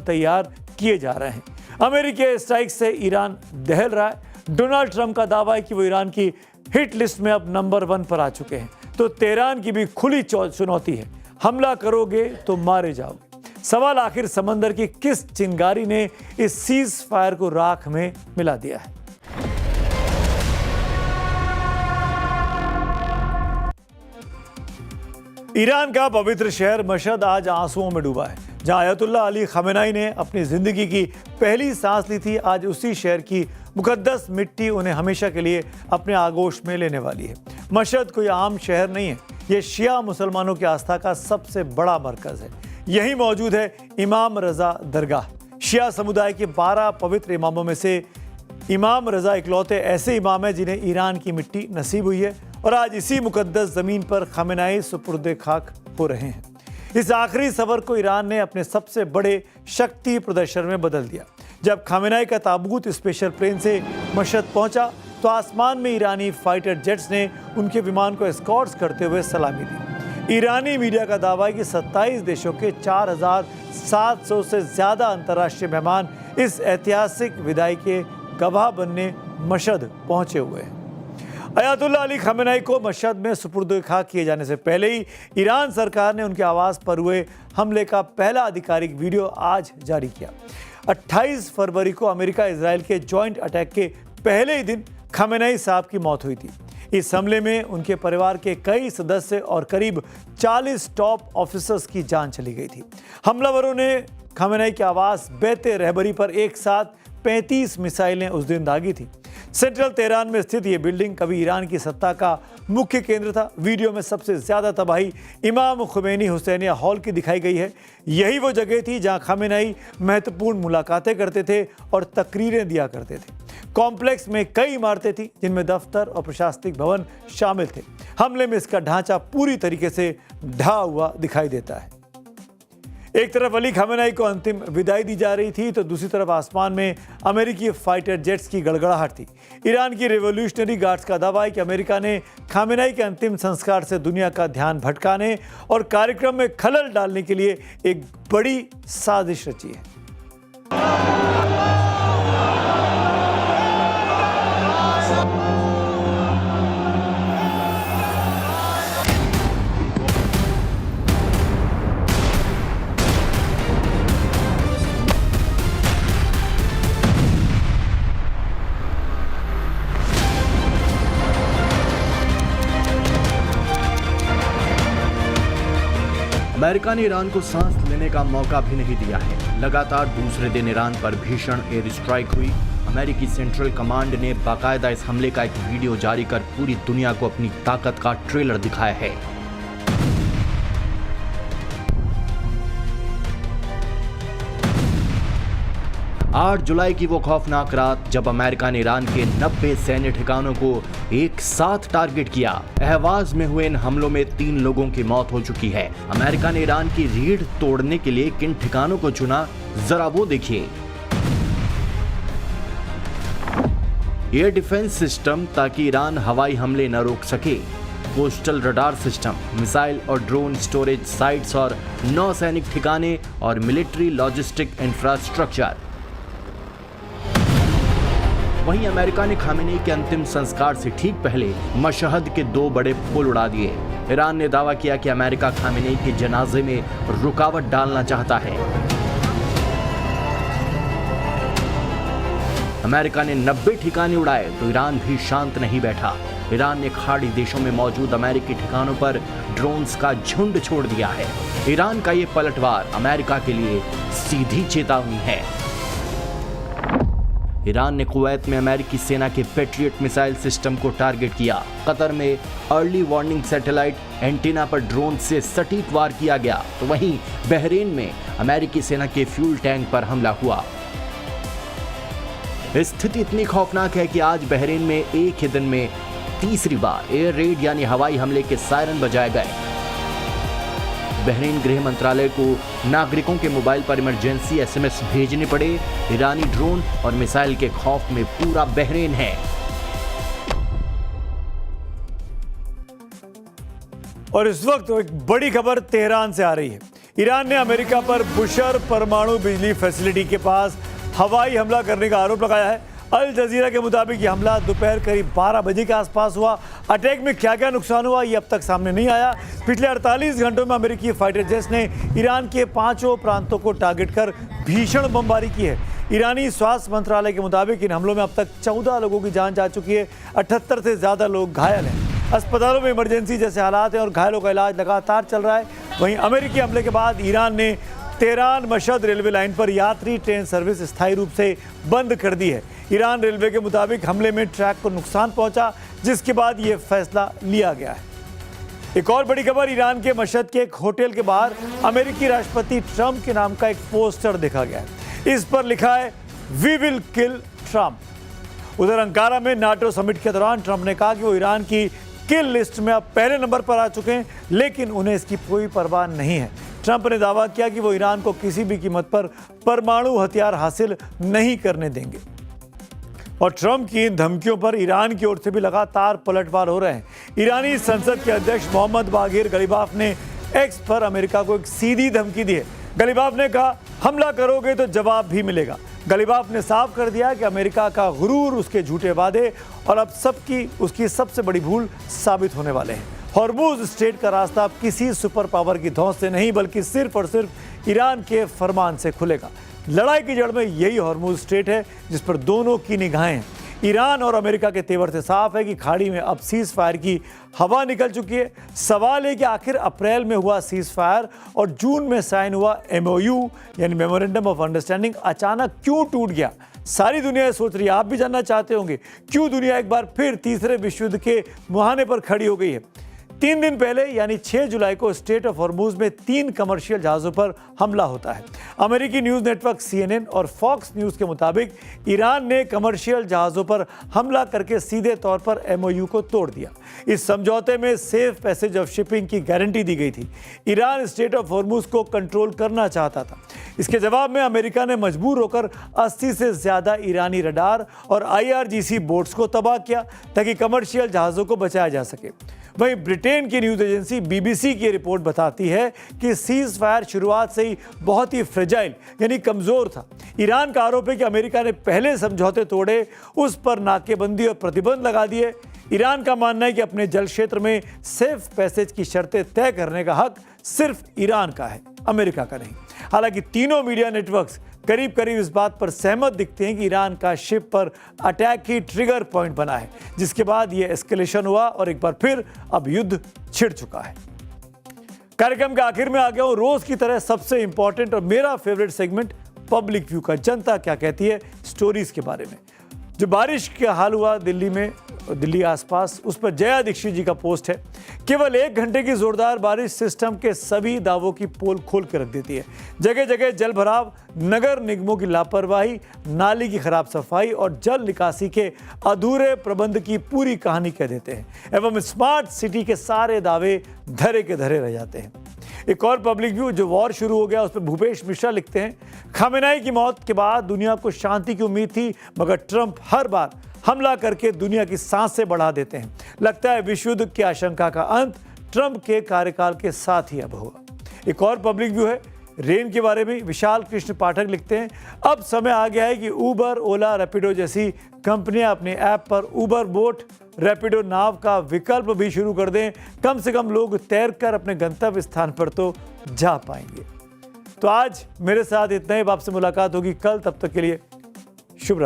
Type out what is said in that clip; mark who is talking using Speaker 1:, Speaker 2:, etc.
Speaker 1: तैयार किए जा रहे हैं। अमेरिकी स्ट्राइक से ईरान दहल रहा है। डोनाल्ड ट्रंप का दावा है कि वो ईरान की हिट लिस्ट में अब नंबर 1 पर आ चुके हैं। तो तेहरान की भी खुली चुनौती है, हमला करोगे तो मारे जाओगे। सवाल आखिर समंदर की किस चिंगारी ने इस सीज फायर को राख में मिला दिया है। ईरान का पवित्र शहर मशहद आज आंसुओं में डूबा है। जहां अयतुल्ला अली खमेनाई ने अपनी जिंदगी की पहली सांस ली थी, आज उसी शहर की मुकद्दस मिट्टी उन्हें हमेशा के लिए अपने आगोश में लेने वाली है। मशहद कोई आम शहर नहीं है, यह शिया मुसलमानों की आस्था का सबसे बड़ा मरकज है। यहीं मौजूद है इमाम रजा दरगाह। शिया समुदाय के 12 पवित्र इमामों में से इमाम रजा इकलौते ऐसे इमाम हैं जिन्हें ईरान की मिट्टी नसीब हुई है और आज इसी मुकद्दस जमीन पर खमेनाई सुपुर्दे खाक हो रहे हैं। इस आखिरी सफर को ईरान ने अपने सबसे बड़े शक्ति प्रदर्शन में बदल दिया। जब खमेनाई का ताबूत स्पेशल प्लेन से मशहद पहुंचा तो आसमान में ईरानी फाइटर जेट्स ने उनके विमान को एस्कॉर्ट्स करते हुए सलामी दी। ईरानी मीडिया का दावा है कि 27 देशों के 4700 से ज्यादा अंतर्राष्ट्रीय मेहमान इस ऐतिहासिक विदाई के गवाह बनने मशहद पहुंचे हुए हैं। अयतुल्ला अली खमेनाई को मशहद में सुपुर्द खाक किए जाने से पहले ही ईरान सरकार ने उनके आवास पर हुए हमले का पहला आधिकारिक वीडियो आज जारी किया। 28 फरवरी को अमेरिका इजराइल के जॉइंट अटैक के पहले ही दिन खमेनाई साहब की मौत हुई थी। इस हमले में उनके परिवार के कई सदस्य और करीब 40 टॉप ऑफिसर्स की जान चली गई थी। हमलावरों ने खमेनाई के आवास बैते रहबरी पर एक साथ 35 मिसाइलें उस दिन दागी थी। सेंट्रल तेहरान में स्थित ये बिल्डिंग कभी ईरान की सत्ता का मुख्य केंद्र था। वीडियो में सबसे ज्यादा तबाही इमाम खुमैनी हुसैनिया हॉल की दिखाई गई है। यही वो जगह थी जहां खमेनाई महत्वपूर्ण मुलाकातें करते थे और तकरीरें दिया करते थे। कॉम्प्लेक्स में कई इमारतें थी जिनमें दफ्तर और प्रशासनिक भवन शामिल थे। हमले में इसका ढांचा पूरी तरीके से ढहा हुआ दिखाई देता है। एक तरफ अली खमेनाई को अंतिम विदाई दी जा रही थी तो दूसरी तरफ आसमान में अमेरिकी फाइटर जेट्स की गड़गड़ाहट थी। ईरान की रिवॉल्यूशनरी गार्ड्स का दावा है कि अमेरिका ने खमेनाई के अंतिम संस्कार से दुनिया का ध्यान भटकाने और कार्यक्रम में खलल डालने के लिए एक बड़ी साजिश रची है।
Speaker 2: अमेरिका ने ईरान को सांस लेने का मौका भी नहीं दिया है। लगातार दूसरे दिन ईरान पर भीषण एयर स्ट्राइक हुई। अमेरिकी सेंट्रल कमांड ने बाकायदा इस हमले का एक वीडियो जारी कर पूरी दुनिया को अपनी ताकत का ट्रेलर दिखाया है। 8 जुलाई की वो खौफनाक रात जब अमेरिका ने ईरान के 90 सैन्य ठिकानों को एक साथ टारगेट किया। अहवाज में हुए इन हमलों में 3 लोगों की मौत हो चुकी है। अमेरिका ने ईरान की रीढ़ तोड़ने के लिए किन ठिकानों को चुना, जरा वो देखिए। एयर डिफेंस सिस्टम ताकि ईरान हवाई हमले न रोक सके, कोस्टल रडार सिस्टम, मिसाइल और ड्रोन स्टोरेज साइट्स और नौसैनिक ठिकाने और मिलिट्री लॉजिस्टिक इंफ्रास्ट्रक्चर। वहीं अमेरिका ने खामेनेई के अंतिम संस्कार से ठीक पहले मशहद के 2 बड़े पुल उड़ा दिए। ईरान ने दावा किया कि अमेरिका खामेनेई के जनाजे में रुकावट डालना चाहता है। अमेरिका ने 90 ठिकाने उड़ाए तो ईरान भी शांत नहीं बैठा। ईरान ने खाड़ी देशों में मौजूद अमेरिकी ठिकानों पर ड्रोन्स का झुंड छोड़ दिया है। ईरान का ये पलटवार अमेरिका के लिए सीधी चेतावनी है। ईरान ने कुवैत में अमेरिकी सेना के पेट्रियट मिसाइल सिस्टम को टारगेट किया। कतर में अर्ली वार्निंग सैटेलाइट एंटीना पर ड्रोन से सटीक वार किया गया। तो वहीं बहरीन में अमेरिकी सेना के फ्यूल टैंक पर हमला हुआ। स्थिति इतनी खौफनाक है कि आज बहरीन में एक ही दिन में तीसरी बार एयर रेड यानी हवाई हमले के सायरन बजाए गए। बहरीन गृह मंत्रालय को नागरिकों के मोबाइल पर इमरजेंसी एसएमएस भेजने पड़े। ईरानी ड्रोन और मिसाइल के खौफ में पूरा बहरीन है।
Speaker 1: और इस वक्त एक बड़ी खबर तेहरान से आ रही है। ईरान ने अमेरिका पर बुशर परमाणु बिजली फैसिलिटी के पास हवाई हमला करने का आरोप लगाया है। अल जजीरा के मुताबिक ये हमला दोपहर करीब 12 बजे के आसपास हुआ। अटैक में क्या क्या नुकसान हुआ ये अब तक सामने नहीं आया। पिछले 48 घंटों में अमेरिकी फाइटर जेट्स ने ईरान के 5 प्रांतों को टारगेट कर भीषण बमबारी की है। ईरानी स्वास्थ्य मंत्रालय के मुताबिक इन हमलों में अब तक 14 लोगों की जान जा चुकी है। 78 से ज़्यादा लोग घायल हैं। अस्पतालों में इमरजेंसी जैसे हालात हैं और घायलों का इलाज लगातार चल रहा है। वहीं अमेरिकी हमले के बाद ईरान ने तेहरान मशहद रेलवे लाइन पर यात्री ट्रेन सर्विस स्थायी रूप से बंद कर दी है। ईरान रेलवे के मुताबिक हमले में ट्रैक को नुकसान पहुंचा, जिसके बाद ये फैसला लिया गया है। एक और बड़ी खबर, ईरान के मशहद के एक होटल के बाहर अमेरिकी राष्ट्रपति ट्रंप के नाम का एक पोस्टर देखा गया है। इस पर लिखा है वी विल किल ट्रंप। उधर अंकारा में नाटो समिट के दौरान ट्रंप ने कहा कि वो ईरान की किल लिस्ट में अब पहले नंबर पर आ चुके हैं, लेकिन उन्हें इसकी कोई परवाह नहीं है। ट्रंप ने दावा किया कि वो ईरान को किसी भी कीमत पर परमाणु हथियार हासिल नहीं करने देंगे। और ट्रंप की इन धमकियों पर ईरान की ओर से भी लगातार पलटवार हो रहे हैं। ईरानी संसद के अध्यक्ष मोहम्मद बागिर गलीबाफ ने एक्स पर अमेरिका को एक सीधी धमकी दी है। गलीबाफ ने कहा, हमला करोगे तो जवाब भी मिलेगा। गलीबाफ ने साफ कर दिया कि अमेरिका का गुरूर, उसके झूठे वादे और अब उसकी सबसे बड़ी भूल साबित होने वाले हैं। हॉर्मुज स्ट्रेट का रास्ता अब किसी सुपर पावर की धौंस से नहीं, बल्कि सिर्फ और सिर्फ ईरान के फरमान से खुलेगा। लड़ाई की जड़ में यही हॉर्मुज स्ट्रेट है, जिस पर दोनों की निगाहें हैं। ईरान और अमेरिका के तेवर से साफ है कि खाड़ी में अब सीज फायर की हवा निकल चुकी है। सवाल है कि आखिर अप्रैल में हुआ सीज फायर और जून में साइन हुआ MOU यानी मेमोरेंडम ऑफ अंडरस्टैंडिंग अचानक क्यों टूट गया। सारी दुनिया सोच रही है, आप भी जानना चाहते होंगे, क्यों दुनिया एक बार फिर तीसरे विश्व युद्ध के मुहाने पर खड़ी हो गई है। 3 दिन पहले यानी 6 जुलाई को स्ट्रेट ऑफ हॉर्मुज में 3 कमर्शियल जहाज़ों पर हमला होता है। अमेरिकी न्यूज़ नेटवर्क CNN और फॉक्स न्यूज़ के मुताबिक ईरान ने कमर्शियल जहाज़ों पर हमला करके सीधे तौर पर MOU को तोड़ दिया। इस समझौते में सेफ पैसेज ऑफ शिपिंग की गारंटी दी गई थी। ईरान स्ट्रेट ऑफ हॉर्मुज को कंट्रोल करना चाहता था। इसके जवाब में अमेरिका ने मजबूर होकर 80 से ज़्यादा ईरानी रडार और IRGC बोट्स को तबाह किया ताकि कमर्शियल जहाज़ों को बचाया जा सके। वहीं ब्रिटेन की न्यूज़ एजेंसी BBC की रिपोर्ट बताती है कि सीज फायर शुरुआत से ही बहुत ही फ्रेजाइल यानी कमज़ोर था। ईरान का आरोप है कि अमेरिका ने पहले समझौते तोड़े, उस पर नाकेबंदी और प्रतिबंध लगा दिए। ईरान का मानना है कि अपने जल क्षेत्र में सेफ पैसेज की शर्तें तय करने का हक सिर्फ ईरान का है, अमेरिका का नहीं। हालांकि तीनों मीडिया नेटवर्क्स करीब करीब इस बात पर सहमत दिखते हैं कि ईरान का शिप पर अटैक ही ट्रिगर पॉइंट बना है, जिसके बाद यह एस्केलेशन हुआ और एक बार फिर अब युद्ध छिड़ चुका है। कार्यक्रम के आखिर में आ गया हूं रोज की तरह सबसे इंपॉर्टेंट और मेरा फेवरेट सेगमेंट पब्लिक व्यू का, जनता क्या कहती है स्टोरीज के बारे में। जो बारिश का हाल हुआ दिल्ली में, दिल्ली आसपास, उस पर जया दीक्षित जी का पोस्ट है। केवल 1 घंटे की जोरदार बारिश सिस्टम के सभी दावों की पोल खोल के रख देती है। जगह जगह जल भराव, नगर निगमों की लापरवाही, नाली की खराब सफाई और जल निकासी के अधूरे प्रबंध की पूरी कहानी कह देते हैं एवं स्मार्ट सिटी के सारे दावे धरे के धरे रह जाते हैं। एक और पब्लिक व्यू, जो वॉर शुरू हो गया, उस पर भूपेश मिश्रा लिखते हैं, खामेनेई की मौत के बाद दुनिया को शांति की उम्मीद थी, मगर ट्रंप हर बार हमला करके दुनिया की सांसें बढ़ा देते हैं। लगता है विश्व युद्ध की आशंका का अंत ट्रंप के कार्यकाल के साथ ही अब होगा। एक और पब्लिक व्यू है रेन के बारे में। विशाल कृष्ण पाठक लिखते हैं, अब समय आ गया है कि उबर, ओला, रैपिडो जैसी कंपनियां अपने ऐप पर उबर बोट, रैपिडो नाव का विकल्प भी शुरू कर दें। कम से कम लोग तैरकर अपने गंतव्य स्थान पर तो जा पाएंगे। तो आज मेरे साथ इतना ही। आपसे मुलाकात होगी कल, तब तक के लिए शुभ रात्रि।